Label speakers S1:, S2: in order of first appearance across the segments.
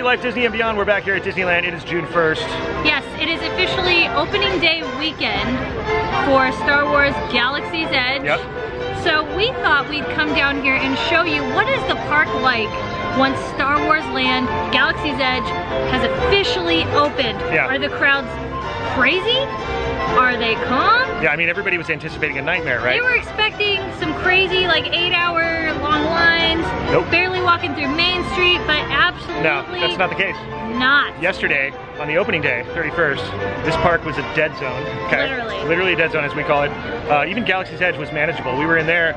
S1: Party Life Disney and Beyond. We're back here at Disneyland. It is June 1st.
S2: Yes, it is officially opening day weekend for Star Wars Galaxy's Edge.
S1: Yep.
S2: So we thought we'd come down here and show you what is the park like once Star Wars Land Galaxy's Edge has officially opened.
S1: Yeah.
S2: Are the crowds crazy? Are they calm?
S1: Yeah, I mean, everybody was anticipating a nightmare, right?
S2: They were expecting some crazy, like 8-hour long lines.
S1: Nope.
S2: Barely walking through Main Street, but absolutely
S1: No, that's not the case.
S2: not.
S1: Yesterday, on the opening day, 31st, this park was a dead zone. Okay?
S2: Literally.
S1: Literally a dead zone, as we call it. Even Galaxy's Edge was manageable. We were in there,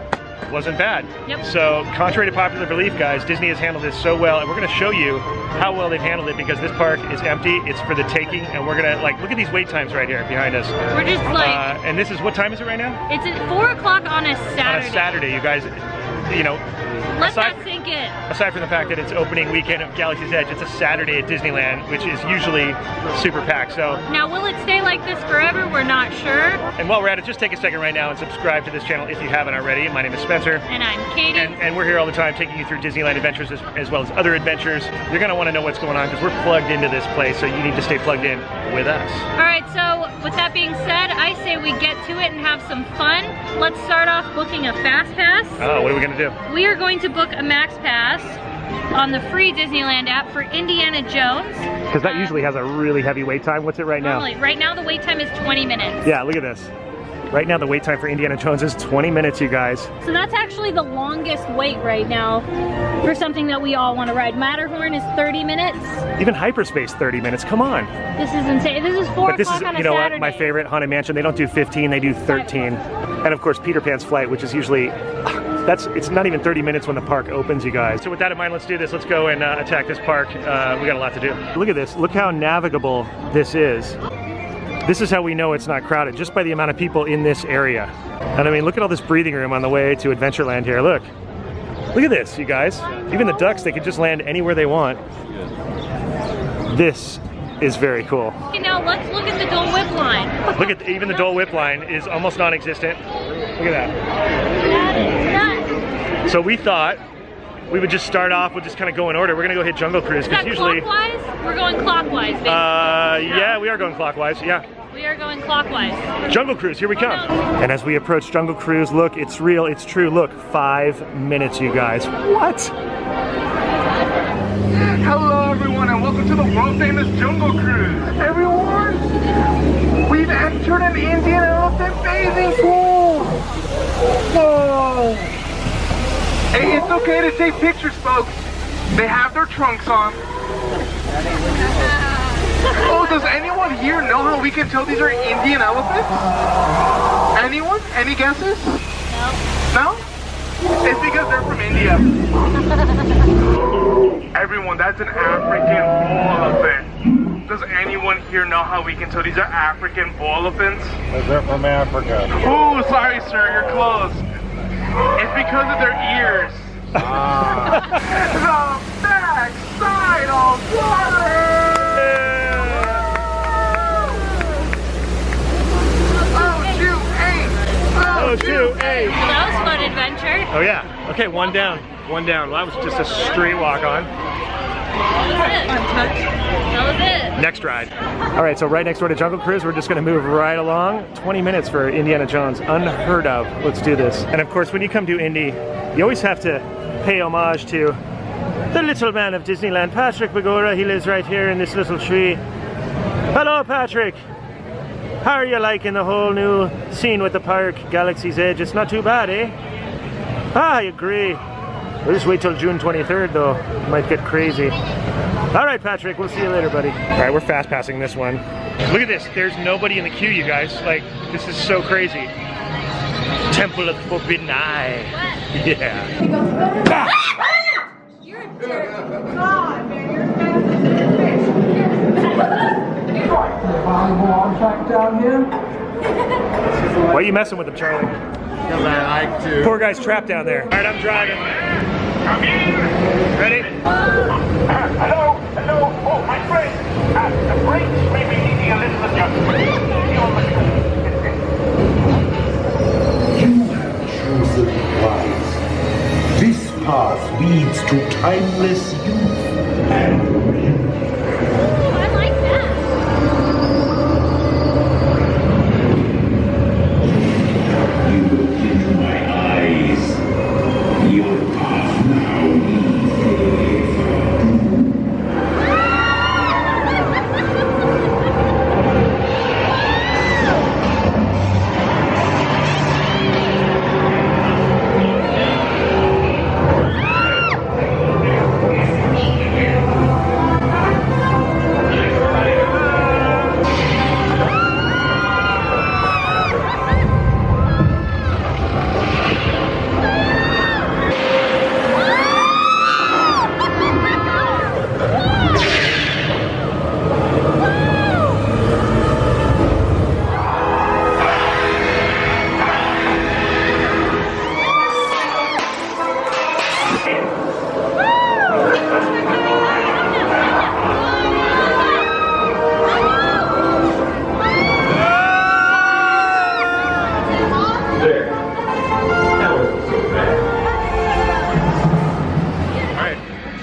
S1: wasn't bad.
S2: Yep.
S1: So, contrary to popular belief, guys, Disney has handled this so well, and we're gonna show you how well they've handled it because this park is empty, it's for the taking, and we're gonna, like, look at these wait times right here behind us.
S2: We're just like...
S1: and this is, what time is it right now?
S2: it's at 4 o'clock on a Saturday.
S1: On a Saturday, you guys, you know,
S2: Let that sink in.
S1: aside from the fact that it's opening weekend of Galaxy's Edge, it's a Saturday at Disneyland, which is usually super packed. So
S2: Now, will it stay like this forever? We're not sure.
S1: and while we're at it, just take a second right now and subscribe to this channel if you haven't already. My name is Spencer.
S2: And I'm Katie.
S1: And we're here all the time taking you through Disneyland adventures as well as other adventures. You're gonna wanna know what's going on because we're plugged into this place, so you need to stay plugged in with us.
S2: All right, so with that being said, I say we get to it and have some fun. Let's start off booking a Fast Pass.
S1: Oh, what are we gonna do?
S2: We are going to book a Max Pass on the free Disneyland app for Indiana Jones.
S1: Because that usually has a really heavy wait time. What's it right now?
S2: Normally, right now the wait time is 20 minutes.
S1: Yeah, look at this. Right now the wait time for Indiana Jones is 20 minutes, you guys.
S2: So that's actually the longest wait right now for something that we all want to ride. Matterhorn is 30 minutes.
S1: Even Hyperspace 30 minutes, come on.
S2: This is insane. This is 4
S1: But this is,
S2: o'clock on a
S1: you know
S2: Saturday.
S1: what, my favorite Haunted Mansion, they don't do 15, they do 13. And of course Peter Pan's Flight, which is usually, it's not even 30 minutes when the park opens, you guys. So with that in mind, let's do this. Let's go and attack this park. We got a lot to do. Look at this, look how navigable this is. This is how we know it's not crowded, just by the amount of people in this area. And I mean, look at all this breathing room on the way to Adventureland here, look. Look at this, you guys. Even the ducks, they could just land anywhere they want. This is very cool.
S2: Okay, now let's look at the Dole Whip line.
S1: Look at, even the Dole Whip line is almost non-existent. Look at that.
S2: That is nuts.
S1: So we thought we would just start off, we'll just kind of go in order. We're gonna go hit Jungle Cruise,
S2: Is
S1: because
S2: that
S1: usually...
S2: clockwise? We're going clockwise, basically.
S1: Yeah, we are going clockwise, yeah.
S2: We are going clockwise.
S1: Jungle Cruise, here we come.
S2: no.
S1: And as we approach Jungle Cruise, look, it's real, it's true. Look, 5 minutes, you guys. What?
S3: Hello everyone and welcome to the world famous Jungle Cruise. Everyone, we've entered an Indian elephant bathing pool. Whoa. Hey, it's okay to take pictures, folks. They have their trunks on. Oh, does anyone here know how we can tell these are Indian elephants? Anyone? Any guesses? No? It's because they're from India. Everyone, that's an African bull elephant. Does anyone here know how we can tell these are African bull elephants?
S4: Because they're from Africa.
S3: Oh, sorry sir, you're close. It's because of their ears. The back side of water!
S1: Oh, 2, 8.
S2: So that was a fun adventure.
S1: Oh yeah, okay, one down. Well, that was just a straight walk on.
S2: That was it.
S1: Next ride. All right, so right next door to Jungle Cruise, we're just gonna move right along. 20 minutes for Indiana Jones, unheard of. Let's do this. And of course, when you come to Indy, you always have to pay homage to the little man of Disneyland, Patrick Begora. He lives right here in this little tree. Hello, Patrick. How are you liking the whole new scene with the park, Galaxy's Edge? It's not too bad, eh? I agree. We'll just wait till June 23rd, though. It might get crazy. All right, Patrick, we'll see you later, buddy. All right, we're fast passing this one. Look at this. There's nobody in the queue, you guys. Like, this is so crazy. Temple of the Forbidden Eye. What? Yeah. Ah!
S2: You're a jerk.
S5: God, man, you're down here.
S1: Why are you messing with him, Charlie?
S4: Because I like to.
S1: Poor guy's trapped down there. All right, I'm driving.
S3: Come in!
S1: Ready?
S3: Hello, hello, oh my friend. The brakes may be needing a little adjustment.
S6: You have chosen wisely. This path leads to timeless youth and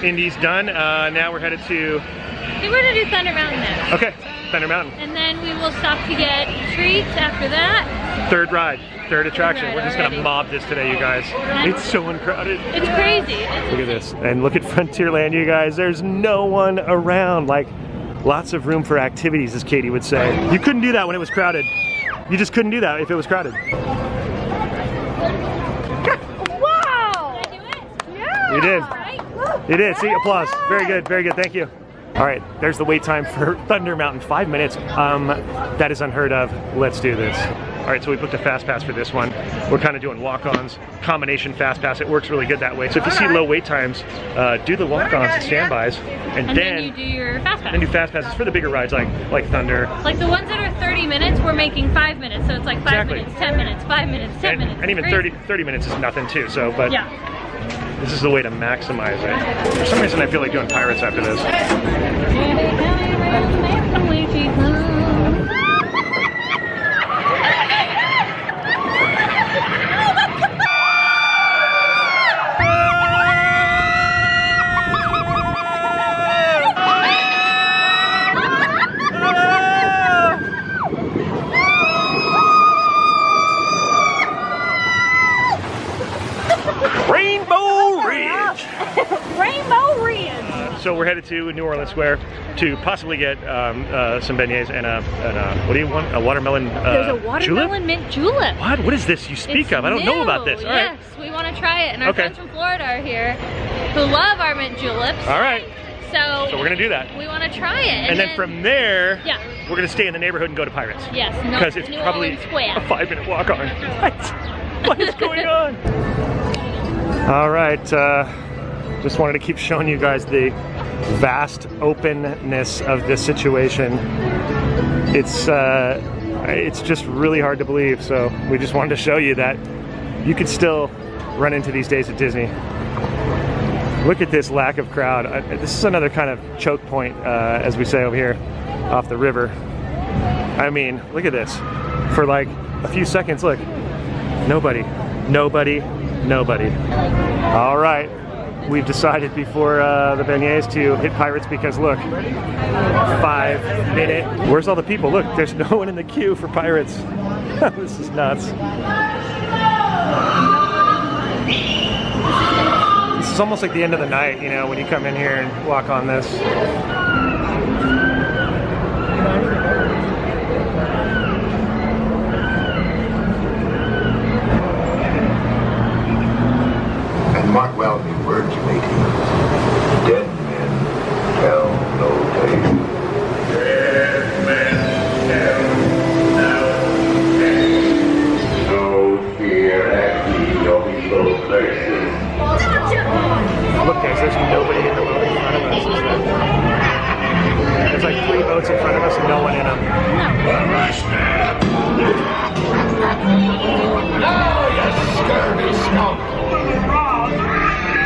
S1: Indy's done. Now we're headed to...
S2: I think we're gonna do Thunder Mountain next.
S1: Okay, Thunder Mountain.
S2: And then we will stop to get treats after that.
S1: Third ride, third attraction.
S2: ride
S1: We're just gonna
S2: already.
S1: mob this today, you guys. It's so uncrowded.
S2: It's crazy.
S1: Look at this. And look at Frontierland, you guys. There's no one around. Like, lots of room for activities, as Katie would say. You couldn't do that when it was crowded. You just couldn't do that if it was crowded.
S2: Wow! Did I do it? Yeah!
S1: You did.
S2: Right?
S1: You did. See, applause. Very good, very good. Thank you. All right, there's the wait time for Thunder Mountain. 5 minutes. That is unheard of. Let's do this. All right, so we booked a fast pass for this one. We're kind of doing walk-ons, combination fast pass. It works really good that way. So if you see low wait times, do the walk-ons and standbys, and then
S2: you do your fast pass.
S1: Then do fast passes for the bigger rides like Thunder.
S2: Like the ones that are 30 minutes, we're making 5 minutes. So it's like 5
S1: Exactly.
S2: minutes, 10 minutes, 5 minutes, 10 minutes.
S1: And even
S2: Crazy.
S1: 30 minutes is nothing too. So, but
S2: Yeah.
S1: this is the way to maximize it. For some reason, I feel like doing Pirates after this. Rainbow Ridge!
S2: Rainbow Ridge!
S1: So we're headed to New Orleans Square to possibly get some beignets and a what do you want? A watermelon
S2: There's a watermelon
S1: julep?
S2: mint julep.
S1: What? What is this you speak
S2: It's
S1: of? I don't know about
S2: new.
S1: this. All right.
S2: Yes, we want to try it. And our
S1: Okay.
S2: friends from Florida are here who love our mint juleps.
S1: All right.
S2: So
S1: So we're gonna do that.
S2: we want to try it.
S1: And then from there,
S2: Yeah.
S1: we're gonna stay in the neighborhood and go to Pirates.
S2: Yes,
S1: Because it's
S2: New
S1: probably
S2: Orleans Square.
S1: a 5-minute walk on. What is going on? All right, just wanted to keep showing you guys the vast openness of this situation. It's just really hard to believe. So we just wanted to show you that you could still run into these days at Disney. Look at this lack of crowd. This is another kind of choke point, as we say over here, off the river. I mean, look at this. For like a few seconds, look. Nobody, nobody, nobody. All right, we've decided before the beignets to hit Pirates because look, 5 minute. Where's all the people? Look, there's no one in the queue for Pirates. This is nuts. This is almost like the end of the night, you know, when you come in here and walk on this.
S6: And mark well the words you may use. Dead men tell no tale. Dead men tell no tale. No fear at the evil places.
S1: Look guys, there's nobody in the boat in front of us, is there? There's like 3 boats in front of us and no one in them.
S6: Now, you scurvy scoundrel!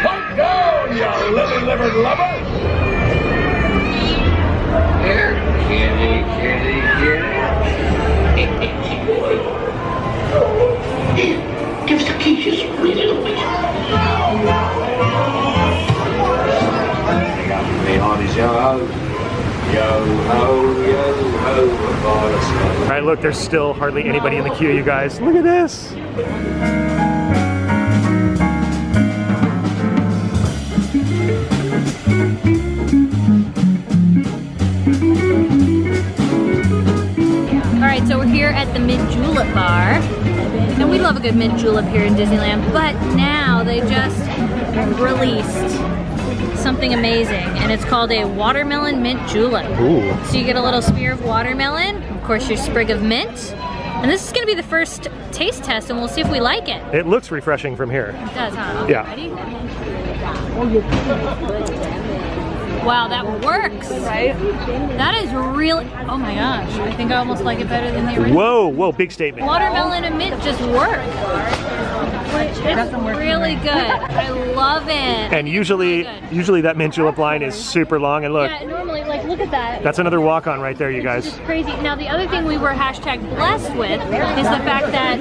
S6: Put down, you lily-livered lubber! Here, kitty, kitty, kitty. Here, give us the keys, you sweet little bitch. Hey, honey's yo-ho. Yo-ho, yo-ho, aboard a slow.
S1: All right, look, there's still hardly anybody in the queue, you guys. Look at this.
S2: All right, so we're here at the Mint Julep Bar. And we love a good mint julep here in Disneyland, but now they just released something amazing, and it's called a watermelon mint julep.
S1: Ooh.
S2: So you get a little spear of watermelon, of course your sprig of mint, and this is gonna be the first taste test, and we'll see if we like it.
S1: It looks refreshing from here.
S2: It does, huh? Okay,
S1: Yeah.
S2: ready? Wow, that works. Right? That is really, oh my gosh, I think I almost like it better than the original.
S1: Whoa, whoa, big statement.
S2: Watermelon and mint just work. It's really good. I love it.
S1: And usually that mint julep line is super long, and look,
S2: Yeah, normally like Look at that.
S1: That's another walk-on right there, you
S2: It's
S1: guys.
S2: just crazy. Now the other thing we were #blessed with is the fact that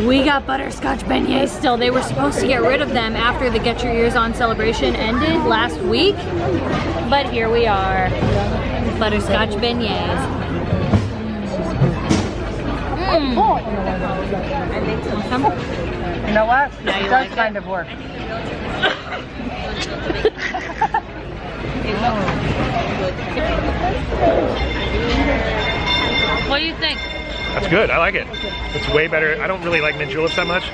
S2: we got butterscotch beignets still. They were supposed to get rid of them after the Get Your Ears On celebration ended last week, but here we are. Butterscotch beignets.
S5: You know what?
S2: Now you
S5: It
S2: like
S5: does
S2: it?
S5: kind of work.
S2: What do you think?
S1: That's good, I like it. It's way better. I don't really like mint juleps that much,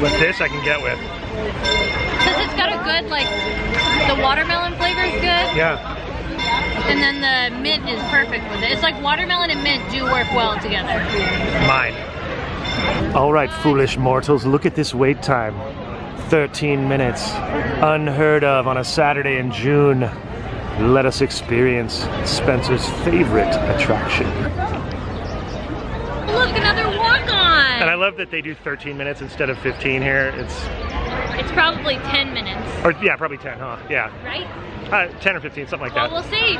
S1: but this I can get with.
S2: Because it's got a good, like, the watermelon flavor is good,
S1: Yeah.
S2: and then the mint is perfect with it. It's like watermelon and mint do work well together.
S1: Mine. All right, foolish mortals, look at this wait time. 13 minutes. Unheard of on a Saturday in June. Let us experience Spencer's favorite attraction.
S2: Look, another walk-on!
S1: And I love that they do 13 minutes instead of 15 here.
S2: It's probably 10 minutes,
S1: Or yeah, probably 10, huh? Yeah.
S2: right?
S1: 10 or 15, something like
S2: Well,
S1: that.
S2: we'll see.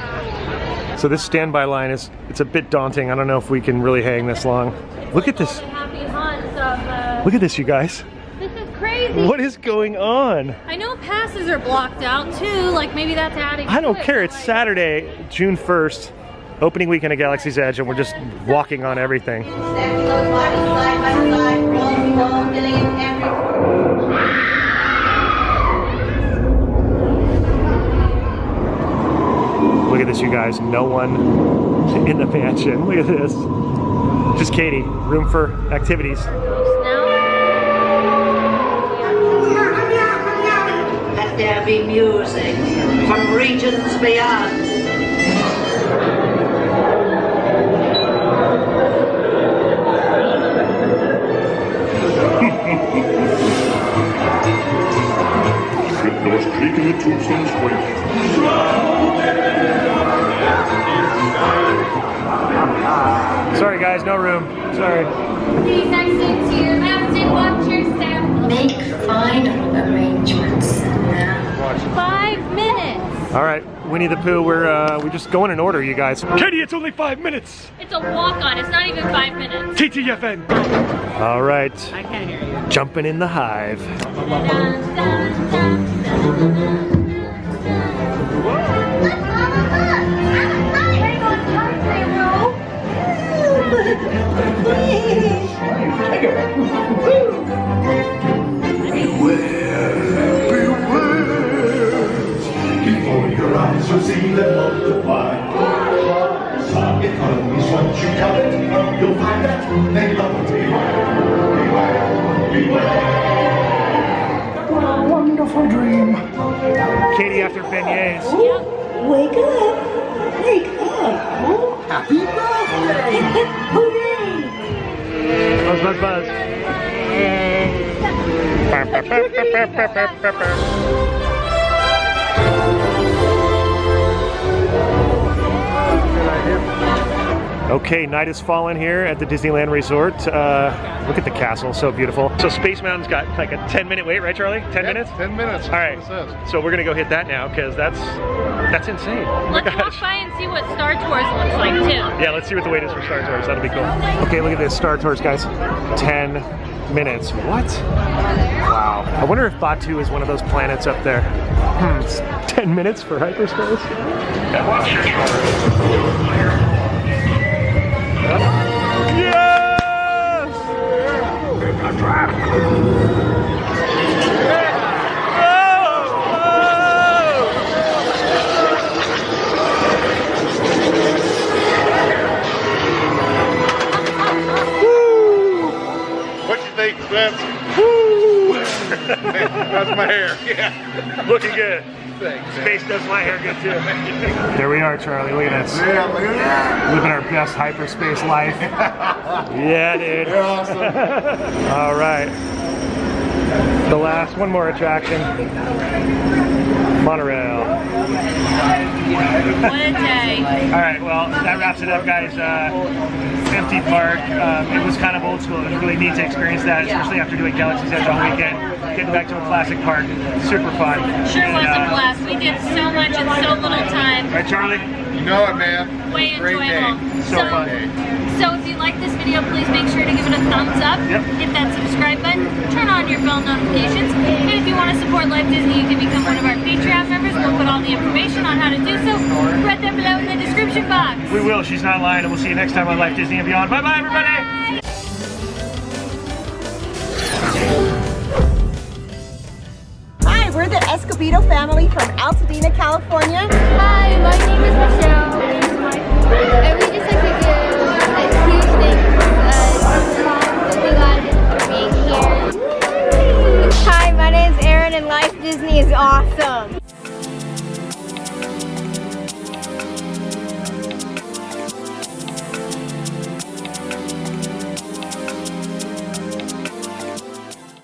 S1: So this standby line it's a bit daunting. I don't know if we can really hang this long. Look at this.
S2: Happy hunts of,
S1: Look at this, you guys.
S2: this is crazy.
S1: What is going on?
S2: I know passes are blocked out too, like maybe that's adding
S1: I don't
S2: to it,
S1: care.
S2: but,
S1: It's
S2: like,
S1: Saturday, June 1st, opening weekend at Galaxy's Edge, and we're just walking on everything. Look at this, you guys. No one in the mansion. Look at this. Just Katie. Room for activities.
S2: Now,
S7: Let there be music from regions beyond.
S6: Durch Kriege tut's uns ruhig.
S1: Sorry, guys. No room. Sorry.
S2: please exit to your left and watch your step.
S8: Make final arrangements now.
S2: 5 minutes.
S1: All right, Winnie the Pooh. We're just going in order, you guys. Katie, it's only 5 minutes.
S2: It's a walk-on. It's not even 5 minutes.
S1: TTFN. All right.
S2: I can't hear you.
S1: Jumping in the hive.
S6: Before your eyes you'll see them multiply. Some economies once you count it, you'll find that they love to beware. What a wonderful dream.
S1: Katie after beignets.
S8: Wake up! Wake up! Happy birthday! Hooray!
S1: Buzz, buzz, buzz. Okay, night has fallen here at the Disneyland Resort. Look at the castle, so beautiful. So Space Mountain's got like a 10-minute wait, right, Charlie? 10 minutes?
S4: 10 minutes.
S1: All right,
S4: That's what it says.
S1: so we're gonna go hit that now because that's insane. Oh my
S2: Let's walk
S1: gosh.
S2: by and see what Star Tours looks like too.
S1: Yeah, let's see what the wait is for Star Tours. That'll be cool. Okay, look at this, Star Tours, guys. 10 minutes. What? Wow. I wonder if Batu is one of those planets up there. It's 10 minutes for hyperspace. Yes!
S4: What you think, Spence? That's my hair. Yeah.
S1: Looking good.
S4: Thanks.
S1: Space does my hair good too. There we are, Charlie. Look at this.
S4: Yeah, look at that.
S1: Living our best hyperspace life. Yeah, dude.
S4: You're awesome.
S1: All right. The last one more attraction. Monorail.
S2: What a day.
S1: All right, well, that wraps it up, guys. Empty park. It was kind of old school. It was really neat to experience that, especially after doing Galaxy's Edge all weekend. Getting back to a classic park, super fun.
S2: Sure was a blast. We did so much in so little time.
S1: Right, Charlie?
S4: You know it, man.
S2: Way
S4: Great
S2: enjoyable.
S4: day.
S1: So fun.
S2: So if you like this video, please make sure to give it a thumbs up.
S1: Yep.
S2: Hit that subscribe button. Turn on your bell notifications. And if you want to support Life Disney, you can become one of our Patreon members. We'll put all the information on how to do so right there below in the description box.
S1: We will. She's not lying, and we'll see you next time on Life Disney and Beyond. Bye-bye, everybody!
S2: Bye.
S5: Hi, we're the Escobedo family from Altadena, California.
S2: Hi, my name is Michelle. And